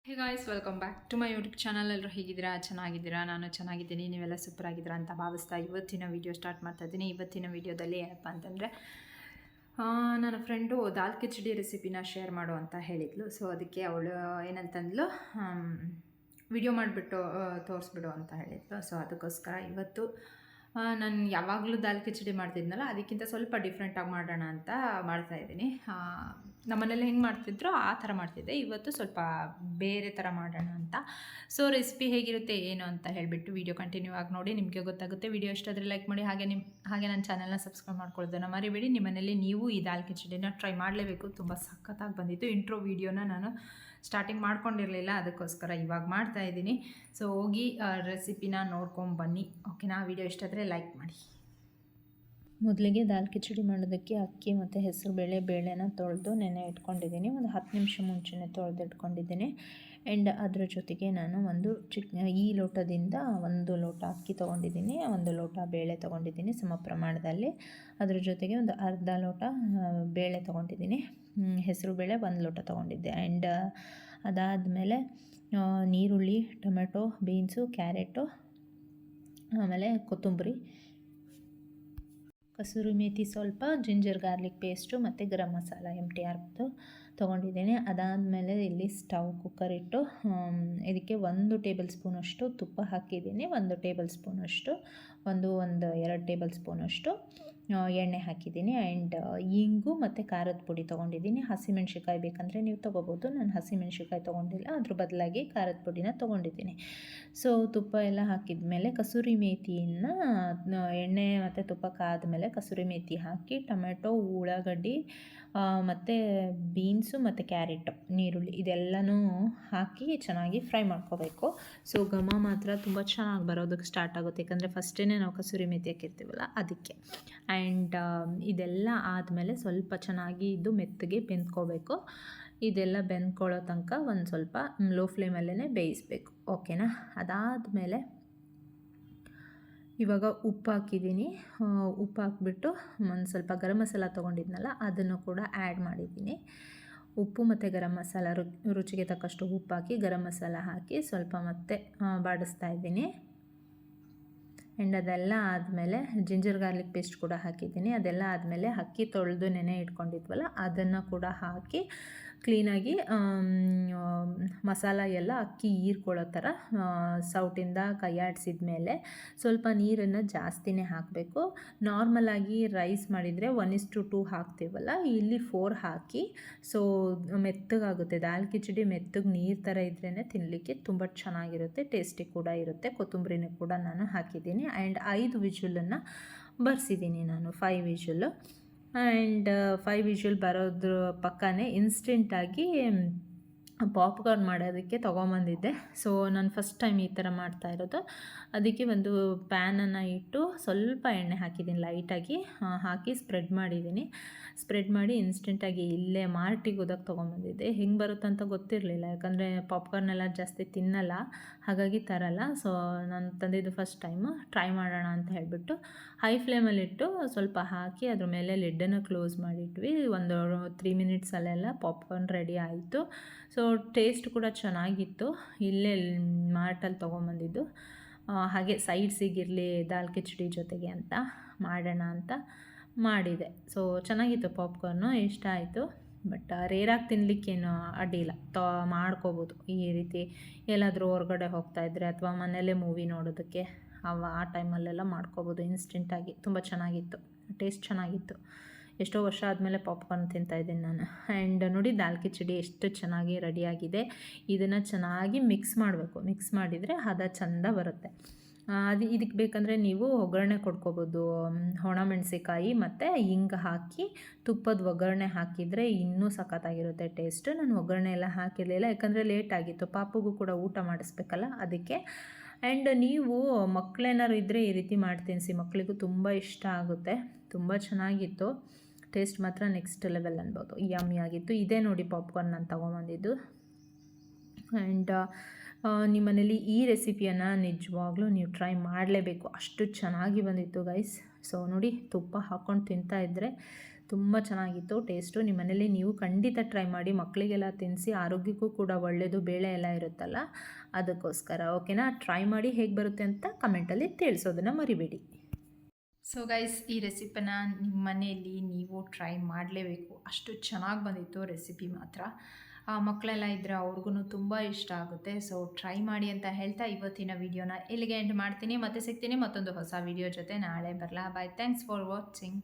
Hey guys, welcome back to my YouTube channel. ಎಲ್ಲರೂ ಹೇಗಿದ್ದೀರಾ? ಚೆನ್ನಾಗಿದ್ದೀರಾ? ನಾನು ಚೆನ್ನಾಗಿದ್ದೀನಿ. ನೀವೆಲ್ಲ ಸೂಪರ್ ಆಗಿದ್ದೀರಾ ಅಂತ ಭಾವಿಸ್ತಾ ಇವತ್ತಿನ ವೀಡಿಯೋ ಸ್ಟಾರ್ಟ್ ಮಾಡ್ತಾ ಇದ್ದೀನಿ. ಇವತ್ತಿನ ವೀಡಿಯೋದಲ್ಲಿ ಏನಪ್ಪ ಅಂತಂದರೆ, ನನ್ನ ಫ್ರೆಂಡು ದಾಲ್ ಕಿಚಡಿ ರೆಸಿಪಿನ ಶೇರ್ ಮಾಡು ಅಂತ ಹೇಳಿದ್ಲು. ಸೊ ಅದಕ್ಕೆ ಅವಳು ಏನಂತಂದ್ಲು, ವಿಡಿಯೋ ಮಾಡಿಬಿಟ್ಟು ತೋರಿಸ್ಬಿಡು ಅಂತ ಹೇಳಿದ್ಲು. ಸೊ ಅದಕ್ಕೋಸ್ಕರ ಇವತ್ತು ನಾನು ಯಾವಾಗಲೂ ದಾಲ್ ಕಿಚಡಿ ಮಾಡ್ತಿದ್ನಲ್ಲ, ಅದಕ್ಕಿಂತ ಸ್ವಲ್ಪ ಡಿಫ್ರೆಂಟಾಗಿ ಮಾಡೋಣ ಅಂತ ಮಾಡ್ತಾಯಿದ್ದೀನಿ. ನಮ್ಮನೇಲಿ ಹೆಂಗೆ ಮಾಡ್ತಿದ್ರು ಆ ಥರ ಮಾಡ್ತಿದ್ದೆ. ಇವತ್ತು ಸ್ವಲ್ಪ ಬೇರೆ ಥರ ಮಾಡೋಣ ಅಂತ. ಸೊ ರೆಸಿಪಿ ಹೇಗಿರುತ್ತೆ ಏನು ಅಂತ ಹೇಳಿಬಿಟ್ಟು ವಿಡಿಯೋ ಕಂಟಿನ್ಯೂ ಆಗಿ ನೋಡಿ, ನಿಮಗೆ ಗೊತ್ತಾಗುತ್ತೆ. ವಿಡಿಯೋ ಇಷ್ಟಾದರೆ ಲೈಕ್ ಮಾಡಿ, ಹಾಗೆ ನನ್ನ ಚಾನಲ್ನ ಸಬ್ಸ್ಕ್ರೈಬ್ ಮಾಡ್ಕೊಳ್ಳೋದನ್ನು ಮರಿಬೇಡಿ. ನಿಮ್ಮ ಮನೇಲಿ ನೀವು ಈ ದಾಲ್ ಕಿಚಡಿನ ಟ್ರೈ ಮಾಡಲೇಬೇಕು. ತುಂಬ ಸಖತ್ತಾಗಿ ಬಂದಿತ್ತು. ಇಂಟ್ರೋ ವೀಡಿಯೋನ ನಾನು ಸ್ಟಾರ್ಟಿಂಗ್ ಮಾಡ್ಕೊಂಡಿರಲಿಲ್ಲ, ಅದಕ್ಕೋಸ್ಕರ ಇವಾಗ ಮಾಡ್ತಾಯಿದ್ದೀನಿ. ಸೊ ಹೋಗಿ ರೆಸಿಪಿನ ನೋಡ್ಕೊಂಬನ್ನಿ. ಓಕೆನಾ? ವಿಡಿಯೋ ಇಷ್ಟ ಆದರೆ ಲೈಕ್ ಮಾಡಿ. ಮೊದಲಿಗೆ ದಾಲ್ ಕಿಚಡಿ ಮಾಡೋದಕ್ಕೆ ಅಕ್ಕಿ ಮತ್ತು ಬೇಳೆನ ತೊಳೆದು ನೆನೆ ಇಟ್ಕೊಂಡಿದ್ದೀನಿ. ಒಂದು 10 ನಿಮಿಷ ಮುಂಚೆನೇ ತೊಳೆದು ಇಟ್ಕೊಂಡಿದ್ದೀನಿ. ಆ್ಯಂಡ್ ಅದ್ರ ಜೊತೆಗೆ ನಾನು ಈ ಲೋಟದಿಂದ 1 ಲೋಟ ಅಕ್ಕಿ ತೊಗೊಂಡಿದ್ದೀನಿ, 1 ಲೋಟ ಬೇಳೆ ತೊಗೊಂಡಿದ್ದೀನಿ ಸಮ ಪ್ರಮಾಣದಲ್ಲಿ. ಅದ್ರ ಜೊತೆಗೆ ಒಂದು ಅರ್ಧ ಲೋಟ ಬೇಳೆ ತೊಗೊಂಡಿದ್ದೀನಿ. ಹೆಸರುಬೇಳೆ 1 ಲೋಟ ತೊಗೊಂಡಿದ್ದೆ. ಆ್ಯಂಡ್ ಅದಾದಮೇಲೆ ನೀರುಳ್ಳಿ, ಟೊಮೆಟೊ, ಬೀನ್ಸು, ಕ್ಯಾರೆಟು, ಆಮೇಲೆ ಕೊತ್ತಂಬರಿ, ಕಸೂರಿ ಮೇಥಿ ಸ್ವಲ್ಪ, ಜಿಂಜರ್ ಗಾರ್ಲಿಕ್ ಪೇಸ್ಟು ಮತ್ತು ಗರಂ ಮಸಾಲ MTRದು ತೊಗೊಂಡಿದ್ದೀನಿ. ಅದಾದಮೇಲೆ ಇಲ್ಲಿ ಕುಕ್ಕರ್ ಇಟ್ಟು ಇದಕ್ಕೆ 1 ಟೇಬಲ್ ಸ್ಪೂನಷ್ಟು ತುಪ್ಪ ಹಾಕಿದ್ದೀನಿ. 1 ಟೇಬಲ್ ಸ್ಪೂನಷ್ಟು 2 ಟೇಬಲ್ ಸ್ಪೂನಷ್ಟು ಎಣ್ಣೆ ಹಾಕಿದ್ದೀನಿ. ಆ್ಯಂಡ್ ಇಂಗು ಮತ್ತು ಖಾರದ ಪುಡಿ ತೊಗೊಂಡಿದ್ದೀನಿ. ಹಸಿಮೆಣ್ಸಿಕಾಯಿ ಬೇಕಂದರೆ ನೀವು ತೊಗೋಬೋದು. ನಾನು ಹಸಿಮೆಣ್ಸಿಕಾಯಿ ತೊಗೊಂಡಿಲ್ಲ, ಅದ್ರ ಬದಲಾಗಿ ಖಾರದ ಪುಡಿನ ತೊಗೊಂಡಿದ್ದೀನಿ. ಸೊ ತುಪ್ಪ ಎಲ್ಲ ಹಾಕಿದ ಮೇಲೆ ಕಸೂರಿ ಮೇಥಿಯನ್ನು ಎಣ್ಣೆ ಮತ್ತು ತುಪ್ಪ ಕಾದ್ಮೇಲೆ ಕಸೂರಿ ಮೇಥಿ ಹಾಕಿ, ಟೊಮೆಟೊ, ಉಳ್ಳಾಗಡ್ಡಿ ಮತ್ತು ಬೀನ್ಸು ಮತ್ತು ಕ್ಯಾರೆಟು, ನೀರುಳ್ಳಿ ಇದೆಲ್ಲನೂ ಹಾಕಿ ಚೆನ್ನಾಗಿ ಫ್ರೈ ಮಾಡ್ಕೋಬೇಕು. ಸೊ ಘಮ ಮಾತ್ರ ತುಂಬ ಚೆನ್ನಾಗಿ ಬರೋದಕ್ಕೆ ಸ್ಟಾರ್ಟ್ ಆಗುತ್ತೆ, ಯಾಕಂದರೆ ಫಸ್ಟೇ ನಾವು ಕಸೂರಿ ಮೇಥಿ ಹಾಕಿರ್ತೀವಲ್ಲ ಅದಕ್ಕೆ. ಆ್ಯಂಡ್ ಇದೆಲ್ಲ ಆದಮೇಲೆ ಸ್ವಲ್ಪ ಚೆನ್ನಾಗಿ ಇದು ಮೆತ್ತಗೆ ಬೆಂದ್ಕೋಬೇಕು. ಇದೆಲ್ಲ ಬೆಂದ್ಕೊಳ್ಳೋ ತನಕ ಒಂದು ಸ್ವಲ್ಪ ಲೋ ಫ್ಲೇಮಲ್ಲೇ ಬೇಯಿಸಬೇಕು. ಓಕೆನಾ? ಅದಾದಮೇಲೆ ಇವಾಗ ಉಪ್ಪು ಹಾಕಿದ್ದೀನಿ. ಉಪ್ಪು ಹಾಕ್ಬಿಟ್ಟು ಒಂದು ಸ್ವಲ್ಪ ಗರಂ ಮಸಾಲ ತೊಗೊಂಡಿದ್ನಲ್ಲ ಅದನ್ನು ಕೂಡ ಆ್ಯಡ್ ಮಾಡಿದ್ದೀನಿ. ಉಪ್ಪು ಮತ್ತು ಗರಂ ಮಸಾಲ ರುಚಿಗೆ ತಕ್ಕಷ್ಟು ಉಪ್ಪು ಹಾಕಿ, ಗರಂ ಮಸಾಲ ಹಾಕಿ ಸ್ವಲ್ಪ ಮತ್ತೆ ಬಾಡಿಸ್ತಾ ಇದ್ದೀನಿ. ಆ್ಯಂಡ್ ಅದೆಲ್ಲ ಆದಮೇಲೆ ಜಿಂಜರ್ ಗಾರ್ಲಿಕ್ ಪೇಸ್ಟ್ ಕೂಡ ಹಾಕಿದ್ದೀನಿ. ಅದೆಲ್ಲ ಆದಮೇಲೆ ಅಕ್ಕಿ ತೊಳೆದು ನೆನೆ ಇಟ್ಕೊಂಡಿದ್ವಲ್ಲ ಅದನ್ನು ಕೂಡ ಹಾಕಿ ಕ್ಲೀನಾಗಿ ಮಸಾಲ ಎಲ್ಲ ಅಕ್ಕಿ ಹೀರ್ಕೊಳ್ಳೋ ಥರ ಸೌಟಿಂದ ಕೈಯಾಡಿಸಿದ ಮೇಲೆ ಸ್ವಲ್ಪ ನೀರನ್ನು ಜಾಸ್ತಿನೇ ಹಾಕಬೇಕು. ನಾರ್ಮಲಾಗಿ ರೈಸ್ ಮಾಡಿದರೆ 1:2 ಹಾಕ್ತೀವಲ್ಲ, ಇಲ್ಲಿ 4 ಹಾಕಿ. ಸೊ ಮೆತ್ತಗಾಗುತ್ತೆ ದಾಲ್ ಕಿಚಡಿ. ಮೆತ್ತಗೆ ನೀರು ಥರ ಇದ್ರೇ ತಿನ್ನಲಿಕ್ಕೆ ತುಂಬ ಚೆನ್ನಾಗಿರುತ್ತೆ, ಟೇಸ್ಟಿ ಕೂಡ ಇರುತ್ತೆ. ಕೊತ್ತಂಬರಿನೂ ಕೂಡ ನಾನು ಹಾಕಿದ್ದೀನಿ. ಆ್ಯಂಡ್ 5 ವಿಷಲನ್ನು ಬರ್ಸಿದ್ದೀನಿ ನಾನು, 5 ವಿಷಲು. ಆ್ಯಂಡ್ 5 ವಿಷಲ್ ಬರೋದ್ರ ಪಕ್ಕನೇ ಇನ್ಸ್ಟೆಂಟಾಗಿ ಪಾಪ್ಕಾರ್ನ್ ಮಾಡೋದಕ್ಕೆ ತೊಗೊಂಬಂದಿದ್ದೆ. ಸೊ ನಾನು ಫಸ್ಟ್ ಟೈಮ್ ಈ ಥರ ಮಾಡ್ತಾ ಇರೋದು. ಅದಕ್ಕೆ ಒಂದು ಪ್ಯಾನನ್ನು ಇಟ್ಟು ಸ್ವಲ್ಪ ಎಣ್ಣೆ ಹಾಕಿದ್ದೀನಿ, ಲೈಟಾಗಿ ಹಾಕಿ ಸ್ಪ್ರೆಡ್ ಮಾಡಿದ್ದೀನಿ. ಸ್ಪ್ರೆಡ್ ಮಾಡಿ ಇನ್ಸ್ಟೆಂಟಾಗಿ ಇಲ್ಲೇ ಮಾರ್ಟಿಗೆ ಹೋದಾಗ ತೊಗೊಂಬಂದಿದ್ದೆ. ಹೆಂಗೆ ಬರುತ್ತಂತ ಗೊತ್ತಿರಲಿಲ್ಲ, ಯಾಕಂದರೆ ಪಾಪ್ಕಾರ್ನೆಲ್ಲ ಜಾಸ್ತಿ ತಿನ್ನಲ್ಲ, ಹಾಗಾಗಿ ತರಲ್ಲ. ಸೊ ನಾನು ತಂದಿದ್ದು ಫಸ್ಟ್ ಟೈಮು, ಟ್ರೈ ಮಾಡೋಣ ಅಂತ ಹೇಳಿಬಿಟ್ಟು ಹೈ ಫ್ಲೇಮಲ್ಲಿಟ್ಟು ಸ್ವಲ್ಪ ಹಾಕಿ ಅದ್ರ ಮೇಲೆ ಲಿಡ್ಡನ್ನು ಕ್ಲೋಸ್ ಮಾಡಿಟ್ವಿ. ಒಂದು 3 ಮಿನಿಟ್ಸಲ್ಲೆಲ್ಲ ಪಾಪ್ಕಾರ್ನ್ ರೆಡಿ ಆಯಿತು. ಸೊ ಟೇಸ್ಟ್ ಕೂಡ ಚೆನ್ನಾಗಿತ್ತು. ಇಲ್ಲೇ ಮಾರ್ಟಲ್ಲಿ ತೊಗೊಂಬಂದಿದ್ದು. ಹಾಗೆ ಸೈಡ್ಸಿಗಿರಲಿ ದಾಲ್ ಕಿಚಡಿ ಜೊತೆಗೆ ಅಂತ ಮಾಡೋಣ ಅಂತ ಮಾಡಿದೆ. ಸೊ ಚೆನ್ನಾಗಿತ್ತು ಪಾಪ್ಕಾರ್ನು, ಇಷ್ಟ ಆಯಿತು. ಬಟ್ ರೇರಾಗಿ ತಿನ್ನಲಿಕ್ಕೇನು ಅಡ್ಡಿಲ್ಲ, ಮಾಡ್ಕೋಬೋದು. ಈ ರೀತಿ ಎಲ್ಲಾದರೂ ಹೊರಗಡೆ ಹೋಗ್ತಾಯಿದ್ರೆ ಅಥವಾ ಮನೆಯಲ್ಲೇ ಮೂವಿ ನೋಡೋದಕ್ಕೆ ಆ ಟೈಮಲ್ಲೆಲ್ಲ ಮಾಡ್ಕೋಬೋದು ಇನ್ಸ್ಟೆಂಟಾಗಿ. ತುಂಬ ಚೆನ್ನಾಗಿತ್ತು, ಟೇಸ್ಟ್ ಚೆನ್ನಾಗಿತ್ತು. ಎಷ್ಟೋ ವರ್ಷ ಆದಮೇಲೆ ಪಾಪ್ಕಾರ್ನ್ ತಿಂತಾಯಿದ್ದೀನಿ ನಾನು. ಆ್ಯಂಡ್ ನೋಡಿ ದಾಲ್ ಕಿಚಡಿ ಎಷ್ಟು ಚೆನ್ನಾಗಿ ರೆಡಿಯಾಗಿದೆ. ಇದನ್ನು ಚೆನ್ನಾಗಿ ಮಿಕ್ಸ್ ಮಾಡಬೇಕು. ಮಿಕ್ಸ್ ಮಾಡಿದರೆ ಹದ ಚೆಂದ ಬರುತ್ತೆ. ಇದಕ್ಕೆ ಬೇಕಂದರೆ ನೀವು ಒಗ್ಗರಣೆ ಕೊಡ್ಕೋಬೋದು. ಒಣಮೆಣಸಿಕಾಯಿ ಮತ್ತು ಹಿಂಗೆ ಹಾಕಿ ತುಪ್ಪದ ಒಗ್ಗರಣೆ ಹಾಕಿದರೆ ಇನ್ನೂ ಸಖತ್ತಾಗಿರುತ್ತೆ ಟೇಸ್ಟ್. ನಾನು ಒಗ್ಗರಣೆ ಎಲ್ಲ ಹಾಕಿರಲಿಲ್ಲ, ಯಾಕಂದರೆ ಲೇಟ್ ಆಗಿತ್ತು, ಪಾಪುಗೂ ಕೂಡ ಊಟ ಮಾಡಿಸ್ಬೇಕಲ್ಲ ಅದಕ್ಕೆ. ಆ್ಯಂಡ್ ನೀವು ಮಕ್ಕಳೇನಾದ್ರು ಇದ್ದರೆ ಈ ರೀತಿ ಮಾಡಿ ತಿನ್ನಿಸಿ, ಮಕ್ಕಳಿಗೂ ತುಂಬ ಇಷ್ಟ ಆಗುತ್ತೆ. ತುಂಬ ಚೆನ್ನಾಗಿತ್ತು, ಟೇಸ್ಟ್ ಮಾತ್ರ ನೆಕ್ಸ್ಟ್ ಲೆವೆಲ್ ಅನ್ಬೋದು, ಯಮ್ಮಿಯಾಗಿತ್ತು. ಇದೇ ನೋಡಿ ಪಾಪ್ಕಾರ್ನ್ ನಾನು ತೊಗೊಂಬಂದಿದ್ದು. ಆ್ಯಂಡ್ ನಿಮ್ಮ ಮನೇಲಿ ಈ ರೆಸಿಪಿಯನ್ನು ನಿಜವಾಗ್ಲೂ ನೀವು ಟ್ರೈ ಮಾಡಲೇಬೇಕು, ಅಷ್ಟು ಚೆನ್ನಾಗಿ ಬಂದಿತ್ತು ಗೈಸ್. ಸೊ ನೋಡಿ ತುಪ್ಪ ಹಾಕ್ಕೊಂಡು ತಿಂತಾಯಿದ್ರೆ ತುಂಬ ಚೆನ್ನಾಗಿತ್ತು ಟೇಸ್ಟು. ನಿಮ್ಮ ಮನೇಲಿ ನೀವು ಖಂಡಿತ ಟ್ರೈ ಮಾಡಿ, ಮಕ್ಕಳಿಗೆಲ್ಲ ತಿನ್ನಿಸಿ, ಆರೋಗ್ಯಕ್ಕೂ ಕೂಡ ಒಳ್ಳೆಯದು, ಬೇಳೆ ಎಲ್ಲ ಇರುತ್ತಲ್ಲ ಅದಕ್ಕೋಸ್ಕರ. ಓಕೆನಾ? ಟ್ರೈ ಮಾಡಿ ಹೇಗೆ ಬರುತ್ತೆ ಅಂತ ಕಮೆಂಟಲ್ಲಿ ತಿಳಿಸೋದನ್ನು ಮರಿಬೇಡಿ. ಸೊ ಗೈಸ್, ಈ ರೆಸಿಪಿನ ನಿಮ್ಮ ಮನೆಯಲ್ಲಿ ನೀವು ಟ್ರೈ ಮಾಡಲೇಬೇಕು, ಅಷ್ಟು ಚೆನ್ನಾಗಿ ಬಂದಿತ್ತು ರೆಸಿಪಿ ಮಾತ್ರ. ಮಕ್ಕಳೆಲ್ಲ ಇದ್ದರೆ ಅವ್ರಿಗೂ ತುಂಬ ಇಷ್ಟ ಆಗುತ್ತೆ. ಸೊ ಟ್ರೈ ಮಾಡಿ ಅಂತ ಹೇಳ್ತಾ ಇವತ್ತಿನ ವಿಡಿಯೋನ ಇಲ್ಲಿಗೆ ಎಂಡ್ ಮಾಡ್ತೀನಿ. ಮತ್ತೆ ಸಿಗ್ತೀನಿ ಮತ್ತೊಂದು ಹೊಸ ವಿಡಿಯೋ ಜೊತೆ ನಾಳೆ ಬರಲಾ. ಬಾಯ್, ಥ್ಯಾಂಕ್ಸ್ ಫಾರ್ ವಾಚಿಂಗ್.